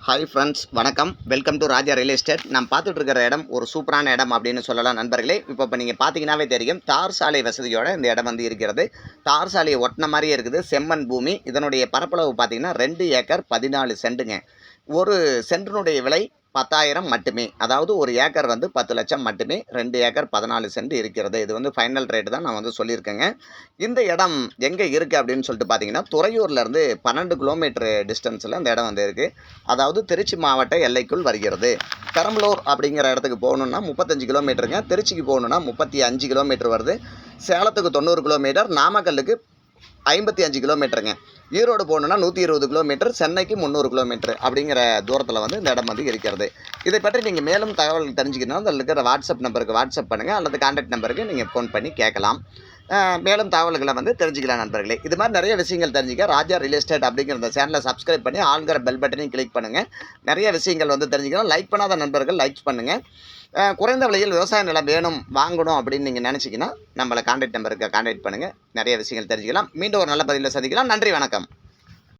Hi friends, வணக்கம். Welcome to Raja real estate. நான் பார்த்துட்டு இருக்கிற இடம் ஒரு சூப்பரான இடம் அப்படின்னு சொல்லலாம் நண்பர்களே. இப்போ நீங்கள் பார்த்தீங்கன்னாவே தெரியும், தார் சாலை வசதியோட இந்த இடம் வந்து இருக்கிறது. தார் சாலையை ஒட்டின மாதிரியே இருக்குது. செம்மண் பூமி. இதனுடைய பரப்பளவு பார்த்தீங்கன்னா 2 ஏக்கர் 14 சென்ட்டுங்க. ஒரு சென்டினுடைய விலை 10,000 மட்டுமே. அதாவது ஒரு ஏக்கர் வந்து 10 லட்சம் மட்டுமே. 2 ஏக்கர் 14 சென்ட் இருக்கிறது. இது வந்து ஃபைனல் ரேட்டு தான் நான் வந்து சொல்லியிருக்கேங்க. இந்த இடம் எங்கே இருக்குது அப்படின்னு சொல்லிட்டு பார்த்தீங்கன்னா, துறையூர்லேருந்து 12 கிலோமீட்டர் டிஸ்டன்ஸில் இந்த இடம் வந்து இருக்குது. அதாவது திருச்சி மாவட்ட எல்லைக்குள் வருகிறது. பெரம்பலூர் அப்படிங்கிற இடத்துக்கு போகணுன்னா 35 கிலோமீட்டருங்க. திருச்சிக்கு போகணுன்னா 35 கிலோமீட்டர் வருது. சேலத்துக்கு 90 கிலோமீட்டர், நாமக்கல்லுக்கு 55 கிலோமீட்டருங்க. ஈரோடு போகணுன்னா 120 கிலோமீட்டர், சென்னைக்கு 300 கிலோமீட்டர் அப்படிங்கிற தூரத்தில் வந்து இந்த இடம் வந்து இருக்கிறது. இதை பற்றி நீங்கள் மேலும் தகவல் தெரிஞ்சுக்கணும், அதில் இருக்கிற வாட்ஸ்அப் நம்பருக்கு வாட்ஸ்அப் பண்ணுங்கள், அல்லது கான்டாக்ட் நம்பருக்கு நீங்கள் ஃபோன் பண்ணி கேட்கலாம். மேலும் தகவல்களை வந்து தெரிஞ்சுக்கலாம் நண்பர்களே. இது மாதிரி நிறைய விஷயங்கள் தெரிஞ்சுக்க ராஜா ரியல் எஸ்டேட் அப்படிங்கிற இந்த சேனலை சப்ஸ்கிரைப் பண்ணி ஆள்கிற பெல் பட்டனையும் கிளிக் பண்ணுங்கள். நிறைய விஷயங்கள் வந்து தெரிஞ்சுக்கலாம். லைக் பண்ணாத நண்பர்கள் லைக் பண்ணுங்கள். குறைந்த விலையில் விவசாய நிலம் வேணும், வாங்கணும் அப்படின்னு நீங்கள் நினச்சிங்கன்னா நம்மளை கான்டாக்ட் நம்பருக்கு கான்டாக்ட் பண்ணுங்கள். நிறைய விஷயங்கள் தெரிஞ்சுக்கலாம். மீண்டும் ஒரு நல்ல பதிவில் சந்திக்கலாம். நன்றி, வணக்கம்.